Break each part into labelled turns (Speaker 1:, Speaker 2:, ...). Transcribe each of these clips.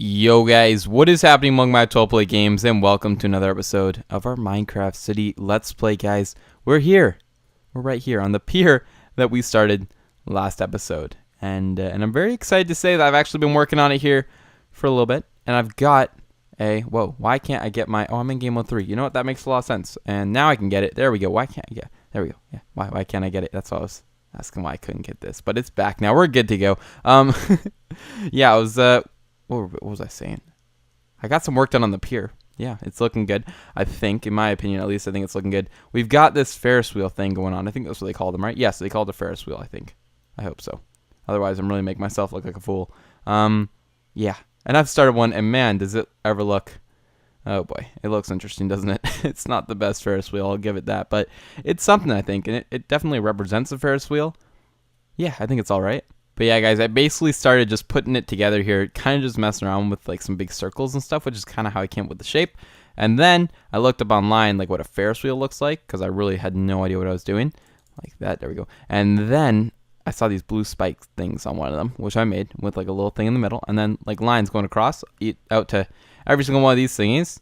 Speaker 1: Yo guys, what is happening among my 12 play games, and welcome to another episode of our Minecraft City Let's Play, guys. We're here. We're right here on the pier that we started last episode. And I'm very excited to say that I've actually been working on it here for a little bit. And I've got whoa, why can't I get I'm in game mode 3. You know what? That makes a lot of sense. And now I can get it. There we go. Why can't I get it? There we go. Yeah. Why can't I get it? That's what I was asking, why I couldn't get this. But it's back now. We're good to go. Yeah, I was, what was I saying? I got some work done on the pier. Yeah, it's looking good. I think, in my opinion, at least, I think it's looking good. We've got this Ferris wheel thing going on. I think that's what they called them, right? Yes, they called it a Ferris wheel, I think. I hope so. Otherwise, I'm really making myself look like a fool. Yeah. And I've started one, and man, does it ever look... Oh boy, it looks interesting, doesn't it? It's not the best Ferris wheel, I'll give it that. But it's something, I think, and it definitely represents a Ferris wheel. Yeah, I think it's alright. But yeah, guys, I basically started just putting it together here, kind of just messing around with like some big circles and stuff, which is kind of how I came up with the shape. And then I looked up online like what a Ferris wheel looks like, because I really had no idea what I was doing. Like that, there we go. And then I saw these blue spike things on one of them, which I made with like a little thing in the middle, and then like lines going across out to every single one of these thingies.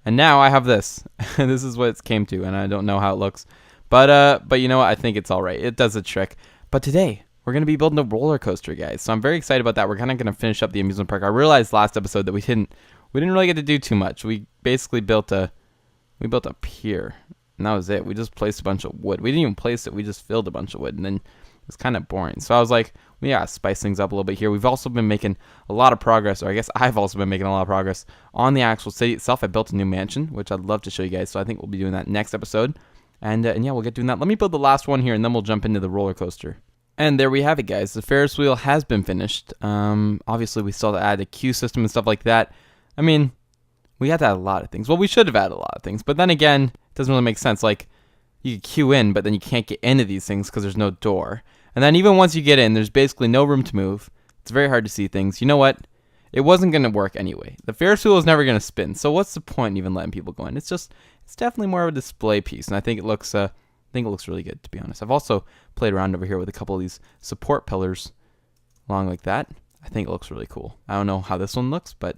Speaker 1: And now I have this. This is what it came to, and I don't know how it looks. But you know what? I think it's all right. It does a trick. But today, we're going to be building a roller coaster, guys. So I'm very excited about that. We're kind of going to finish up the amusement park. I realized last episode that we didn't really get to do too much. We basically built a pier, and that was it. We just placed a bunch of wood. We didn't even place it. We just filled a bunch of wood, and then it was kind of boring. So I was like, we gotta spice things up a little bit here. We've also been making a lot of progress, or I guess I've also been making a lot of progress on the actual city itself. I built a new mansion, which I'd love to show you guys. So I think we'll be doing that next episode. And yeah, we'll get doing that. Let me build the last one here, and then we'll jump into the roller coaster. And there we have it, guys. The Ferris wheel has been finished. Obviously, we still have to add a queue system and stuff like that. I mean, we had to add a lot of things. Well, we should have added a lot of things. But then again, it doesn't really make sense. Like, you can queue in, but then you can't get into these things because there's no door. And then even once you get in, there's basically no room to move. It's very hard to see things. You know what? It wasn't going to work anyway. The Ferris wheel is never going to spin. So what's the point in even letting people go in? It's definitely more of a display piece. And I think it looks really good, to be honest. I've also played around over here with a couple of these support pillars along like that. I think it looks really cool. I don't know how this one looks, but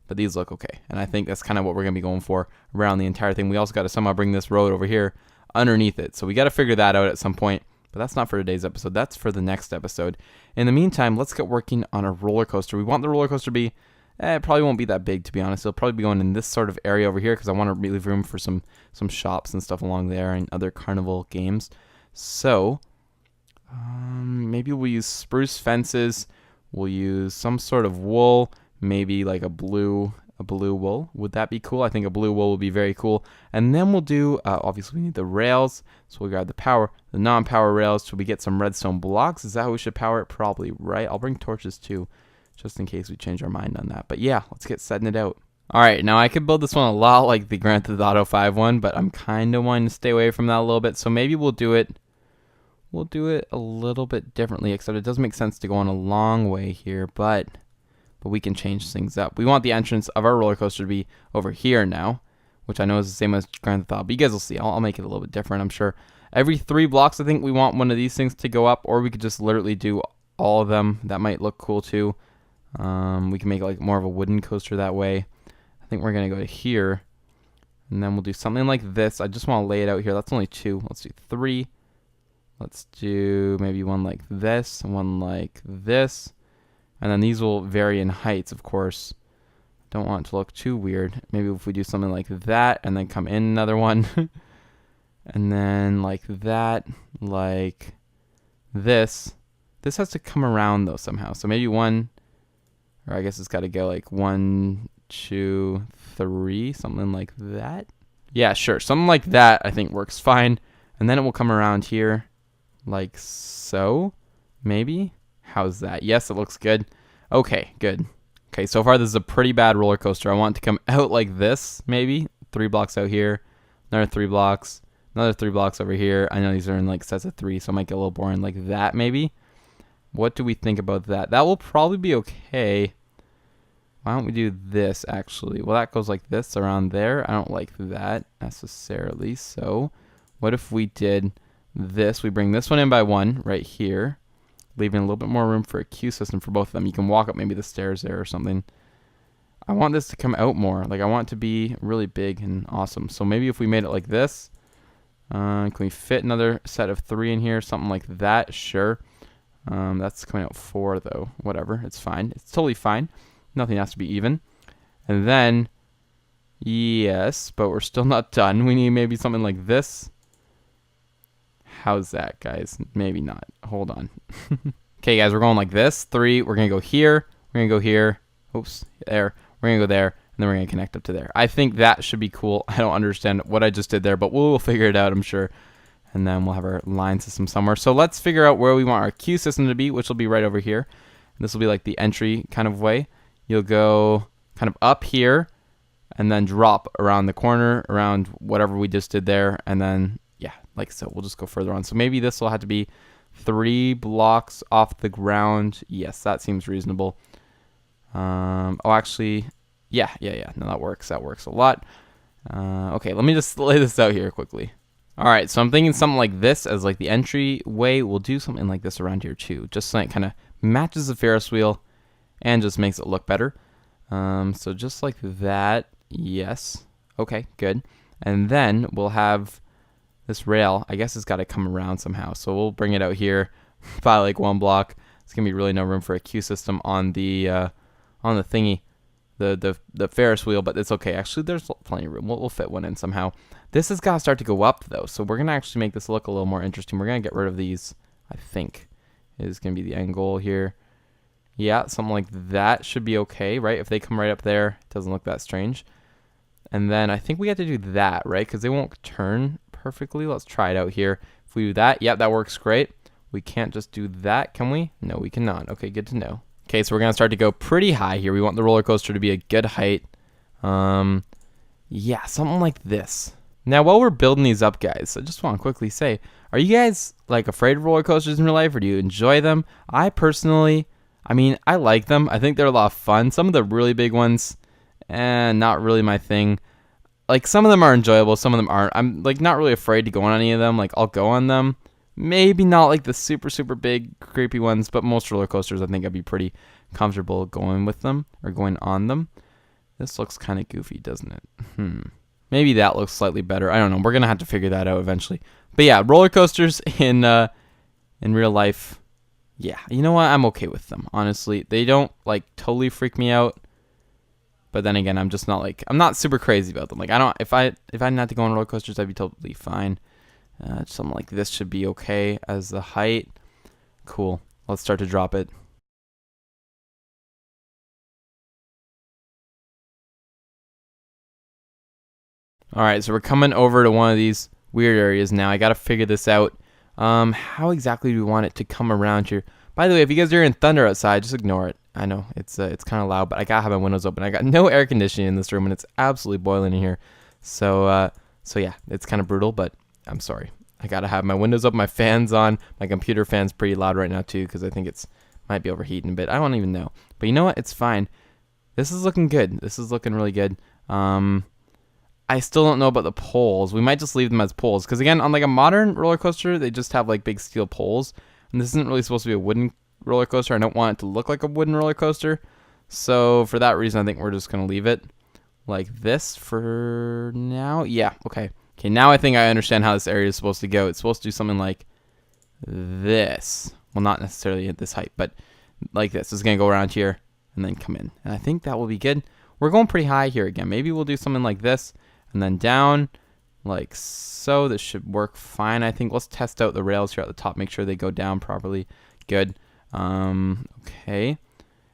Speaker 1: these look okay. And I think that's kind of what we're going to be going for around the entire thing. We also got to somehow bring this road over here underneath it. So we got to figure that out at some point. But that's not for today's episode. That's for the next episode. In the meantime, let's get working on a roller coaster. We want the roller coaster to be, it probably won't be that big, to be honest. It'll probably be going in this sort of area over here because I want to leave room for some shops and stuff along there and other carnival games. So, maybe we'll use spruce fences. We'll use some sort of wool, maybe like a blue wool. Would that be cool? I think a blue wool would be very cool. And then we'll do, obviously we need the rails. So we'll grab the non-power rails till we get some redstone blocks. Is that how we should power it? Probably, right? I'll bring torches too, just in case we change our mind on that. But yeah, let's get setting it out. Alright, now I could build this one a lot like the Grand Theft Auto 5 one, but I'm kind of wanting to stay away from that a little bit. So maybe we'll do it a little bit differently, except it does make sense to go on a long way here, but we can change things up. We want the entrance of our roller coaster to be over here now, which I know is the same as Grand Theft Auto, but you guys will see. I'll make it a little bit different, I'm sure. Every 3 blocks, I think we want one of these things to go up, or we could just literally do all of them. That might look cool too. We can make like more of a wooden coaster that way. I think we're going to go to here, and then we'll do something like this. I just want to lay it out here. That's only 2. Let's do 3. Let's do maybe one like this, one like this. And then these will vary in heights, of course. Don't want it to look too weird. Maybe if we do something like that and then come in another one. And then like that, like this. This has to come around though somehow. So maybe 1, or I guess it's got to go like 1, 2, 3, something like that. Yeah, sure. Something like that I think works fine. And then it will come around here like so, maybe. How's that? Yes, it looks good. Okay, good. Okay, so far this is a pretty bad roller coaster. I want it to come out like this, maybe. 3 blocks out here. Another 3 blocks. Another 3 blocks over here. I know these are in like sets of 3, so it might get a little boring like that, maybe. What do we think about that? That will probably be okay. Why don't we do this, actually? Well, that goes like this around there. I don't like that necessarily. So what if we did this? We bring this one in by 1 right here, leaving a little bit more room for a queue system for both of them. You can walk up maybe the stairs there or something. I want this to come out more. Like, I want it to be really big and awesome. So maybe if we made it like this, can we fit another set of 3 in here? Something like that, sure. That's coming out 4 though. Whatever, it's fine. It's totally fine. Nothing has to be even. And then, yes, but we're still not done. We need maybe something like this. How's that, guys? Maybe not. Hold on. Okay, guys, we're going like this. 3, we're going to go here. We're going to go here. Oops, there. We're going to go there. And then we're going to connect up to there. I think that should be cool. I don't understand what I just did there, but we'll figure it out, I'm sure. And then we'll have our line system somewhere. So let's figure out where we want our queue system to be, which will be right over here. And this will be like the entry kind of way. You'll go kind of up here and then drop around the corner, around whatever we just did there. And then, yeah, like so. We'll just go further on. So maybe this will have to be 3 blocks off the ground. Yes, that seems reasonable. Oh, actually, yeah. No, that works. That works a lot. Okay, let me just lay this out here quickly. All right, so I'm thinking something like this as like the entryway. We'll do something like this around here too, just so it kind of matches the Ferris wheel and just makes it look better. So just like that. Yes. Okay, good. And then we'll have this rail. I guess it's got to come around somehow. So we'll bring it out here by like 1 block. It's gonna be really no room for a queue system on the thingy, the Ferris wheel, but it's okay. Actually, there's plenty of room. We'll fit one in somehow. This has got to start to go up though, so we're gonna actually make this look a little more interesting. We're gonna get rid of these. I think is gonna be the end goal here. Yeah, something like that should be okay, right? If they come right up there, it doesn't look that strange. And then I think we have to do that, right? Because they won't turn perfectly. Let's try it out here. If we do that, yep, that works great. We can't just do that, can we? No, we cannot. Okay, good to know. Okay, so we're going to start to go pretty high here. We want the roller coaster to be a good height. Yeah, something like this. Now, while we're building these up, guys, I just want to quickly say, are you guys, like, afraid of roller coasters in real life, or do you enjoy them? I personally, I mean, I like them. I think they're a lot of fun. Some of the really big ones, not really my thing. Like, some of them are enjoyable, some of them aren't. I'm, like, not really afraid to go on any of them. Like, I'll go on them. Maybe not like the super, super big, creepy ones, but most roller coasters, I think I'd be pretty comfortable going with them, or going on them. This looks kind of goofy, doesn't it? Maybe that looks slightly better. I don't know. We're going to have to figure that out eventually. But yeah, roller coasters in real life, yeah, you know what? I'm okay with them, honestly. They don't, like, totally freak me out. But then again, I'm just not, like, I'm not super crazy about them. Like, I don't, if I didn't have to go on roller coasters, I'd be totally fine. Something like this should be okay as the height. Cool. Let's start to drop it. Alright, so we're coming over to one of these weird areas now. I gotta figure this out. How exactly do we want it to come around here? By the way, if you guys are hearing thunder outside, just ignore it. I know, it's kind of loud, but I gotta have my windows open. I got no air conditioning in this room, and it's absolutely boiling in here. So yeah, it's kind of brutal, but I'm sorry. I gotta have my windows up, my fans on. My computer fan's pretty loud right now too, because I think it's might be overheating a bit. I don't even know. But you know what? It's fine. This is looking good. This is looking really good. I still don't know about the poles. We might just leave them as poles, because again, on like a modern roller coaster, they just have like big steel poles, and this isn't really supposed to be a wooden roller coaster. I don't want it to look like a wooden roller coaster, so for that reason, I think we're just gonna leave it like this for now. Yeah. Okay. Okay, now I think I understand how this area is supposed to go. It's supposed to do something like this. Well, not necessarily at this height, but like this. It's going to go around here and then come in. And I think that will be good. We're going pretty high here again. Maybe we'll do something like this and then down like so. This should work fine, I think. Let's test out the rails here at the top. Make sure they go down properly. Good. Okay. And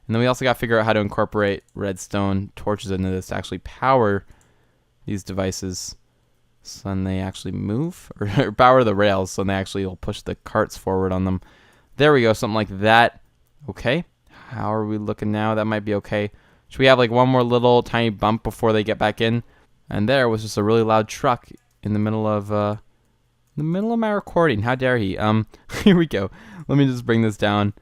Speaker 1: then we also got to figure out how to incorporate redstone torches into this to actually power these devices. So then they actually move, or power the rails, so they actually will push the carts forward on them. There we go, something like that. Okay, how are we looking now? That might be okay. Should we have like one more little tiny bump before they get back in? And there was just a really loud truck in the middle of my recording. How dare he? Here we go. Let me just bring this down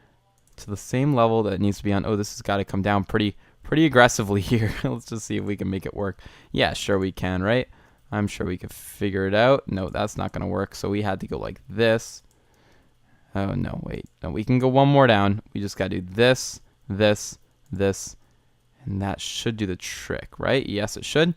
Speaker 1: to the same level that it needs to be on. Oh, this has got to come down pretty aggressively here. Let's just see if we can make it work. Yeah, sure we can, right? I'm sure we could figure it out. No, that's not going to work. So we had to go like this. Oh, no, wait. No, we can go one more down. We just got to do this, this, this, And that should do the trick, right? Yes, it should.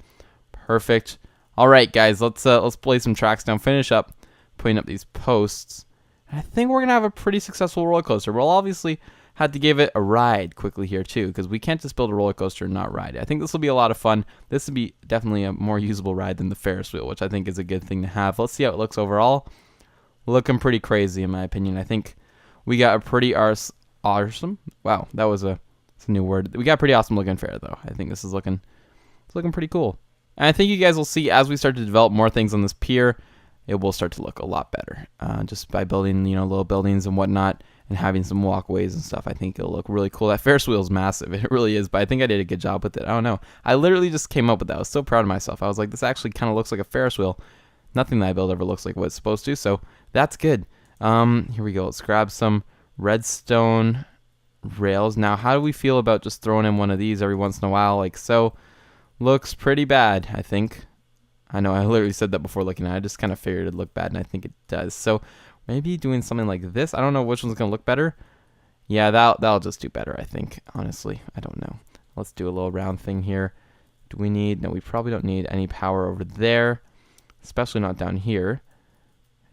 Speaker 1: Perfect. All right, guys, let's play some tracks down. Finish up putting up these posts. And I think we're gonna have a pretty successful roller coaster. We'll obviously have to give it a ride quickly here too, because we can't just build a roller coaster and not ride it. I think this will be a lot of fun. This will be definitely a more usable ride than the Ferris wheel, which I think is a good thing to have. Let's see how it looks overall. Looking pretty crazy in my opinion. I think we got a pretty awesome. Wow, that was it's a new word. We got a pretty awesome looking fair though. I think this is looking pretty cool. And I think you guys will see as we start to develop more things on this pier, it will start to look a lot better. Just by building, little buildings and whatnot and having some walkways and stuff, I think it'll look really cool. That Ferris wheel is massive. It really is, but I think I did a good job with it. I don't know. I literally just came up with that. I was so proud of myself. I was like, this actually kind of looks like a Ferris wheel. Nothing that I build ever looks like what it's supposed to, so that's good. Here we go. Let's grab some redstone rails. Now, how do we feel about just throwing in one of these every once in a while like so? Looks pretty bad, I think. I know I literally said that before looking at it. I just kind of figured it'd look bad, and I think it does. So maybe doing something like this. I don't know which one's going to look better. Yeah, that'll just do better, I think. Honestly, I don't know. Let's do a little round thing here. Do we need... No, we probably don't need any power over there, especially not down here.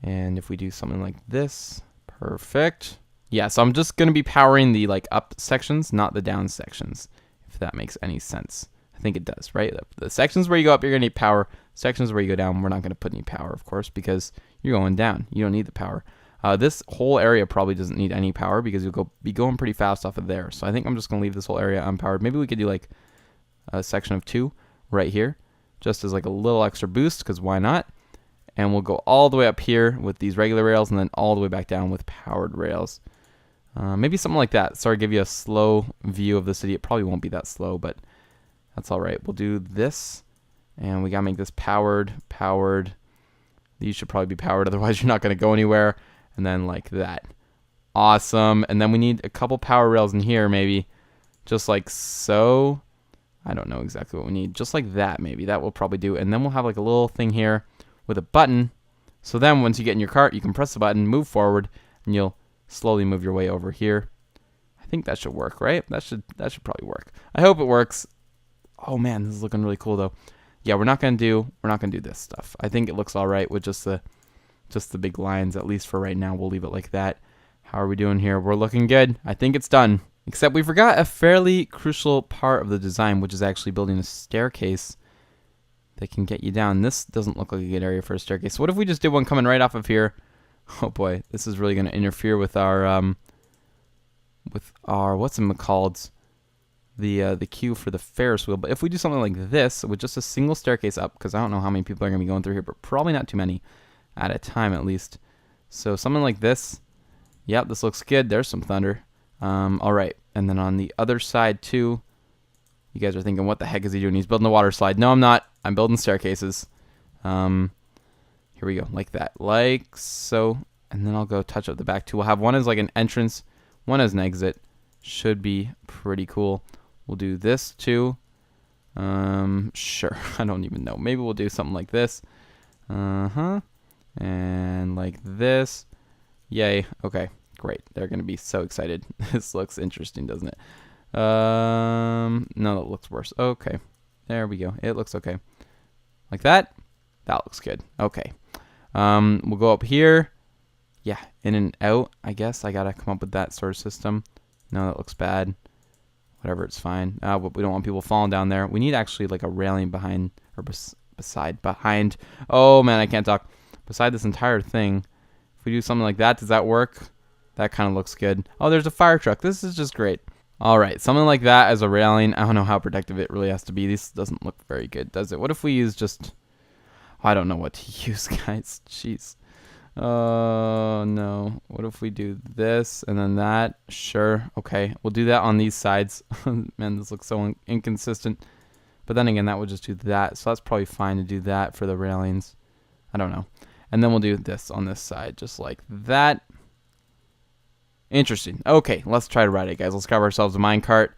Speaker 1: And if we do something like this, perfect. Yeah, so I'm just going to be powering the up sections, not the down sections, if that makes any sense. I think it does, right? The sections where you go up, you're going to need power. Sections where you go down, we're not going to put any power, of course, because you're going down. You don't need the power. This whole area probably doesn't need any power because you'll be going pretty fast off of there. So I think I'm just going to leave this whole area unpowered. Maybe we could do a section of 2 right here, just as a little extra boost, because why not? And we'll go all the way up here with these regular rails and then all the way back down with powered rails. Maybe something like that. Sorry, give you a slow view of the city. It probably won't be that slow, but that's all right. We'll do this, and we got to make this powered. These should probably be powered, otherwise you're not going to go anywhere. And then like that. Awesome. And then we need a couple power rails in here, maybe. Just like so. I don't know exactly what we need. Just like that, maybe. That will probably do. And then we'll have a little thing here with a button. So then once you get in your cart, you can press the button, move forward, and you'll slowly move your way over here. I think that should work, right? That should probably work. I hope it works. Oh man, this is looking really cool though. Yeah, we're not gonna do this stuff. I think it looks all right with just the big lines, at least for right now. We'll leave it like that. How are we doing here? We're looking good. I think it's done. Except we forgot a fairly crucial part of the design, which is actually building a staircase that can get you down. This doesn't look like a good area for a staircase. So what if we just did one coming right off of here? Oh boy, this is really going to interfere with our what's it called? The queue for the Ferris wheel. But if we do something like this with just a single staircase up, because I don't know how many people are going to be going through here, but probably not too many at a time at least. So something like this. Yep, this looks good. There's some thunder. All right, and then on the other side too, you guys are thinking, what the heck is he doing? He's building a water slide. No, I'm not. I'm building staircases. Here we go, like that, like so. And then I'll go touch up the back too. We'll have one as like an entrance, one as an exit. Should be pretty cool. We'll do this too. Sure, I don't even know. Maybe we'll do something like this. And like this. Yay. Okay, great. They're going to be so excited. This looks interesting, doesn't it? No, that looks worse. Okay, there we go. It looks okay. Like that. That looks good. Okay. We'll go up here. Yeah, in and out, I guess. I got to come up with that sort of system. No, that looks bad. Whatever, it's fine. But we don't want people falling down there. We need actually like a railing behind, or behind. Oh man, I can't talk. Beside this entire thing. If we do something like that, does that work? That kind of looks good. Oh, there's a fire truck. This is just great. All right, something like that as a railing. I don't know how protective it really has to be. This doesn't look very good, does it? What if we use just... I don't know what to use, guys. Jeez. Oh, no. What if we do this and then that? Sure. Okay. We'll do that on these sides. Man, this looks so inconsistent. But then again, that would just do that. So that's probably fine to do that for the railings. I don't know. And then we'll do this on this side, just like that. Interesting. Okay, let's try to ride it, guys. Let's grab ourselves a minecart.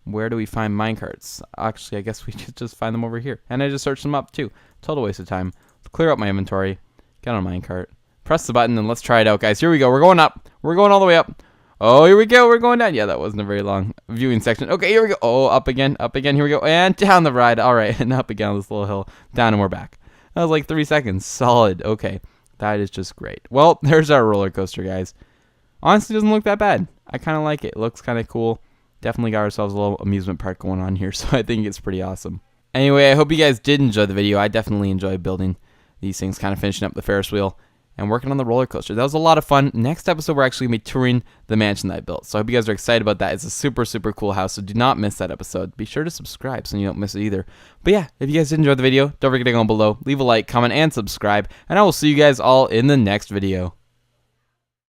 Speaker 1: Where do we find minecarts? Actually, I guess we could just find them over here. And I just searched them up, too. Total waste of time. Let's clear up my inventory. Get on a minecart. Press the button, and let's try it out, guys. Here we go. We're going up. We're going all the way up. Oh, here we go. We're going down. Yeah, that wasn't a very long viewing section. Okay, here we go. Oh, up again. Here we go. And down the ride. All right, and up again on this little hill. Down and we're back. That was like 3 seconds. Solid. Okay, that is just great. Well, there's our roller coaster, guys. Honestly, doesn't look that bad. I kind of like it. It looks kind of cool. Definitely got ourselves a little amusement park going on here, so I think it's pretty awesome. Anyway, I hope you guys did enjoy the video. I definitely enjoyed building these things, kind of finishing up the Ferris wheel and working on the roller coaster. That was a lot of fun. Next episode, we're actually going to be touring the mansion that I built. So I hope you guys are excited about that. It's a super, super cool house, so do not miss that episode. Be sure to subscribe so you don't miss it either. But yeah, if you guys did enjoy the video, don't forget to go below, leave a like, comment, and subscribe. And I will see you guys all in the next video.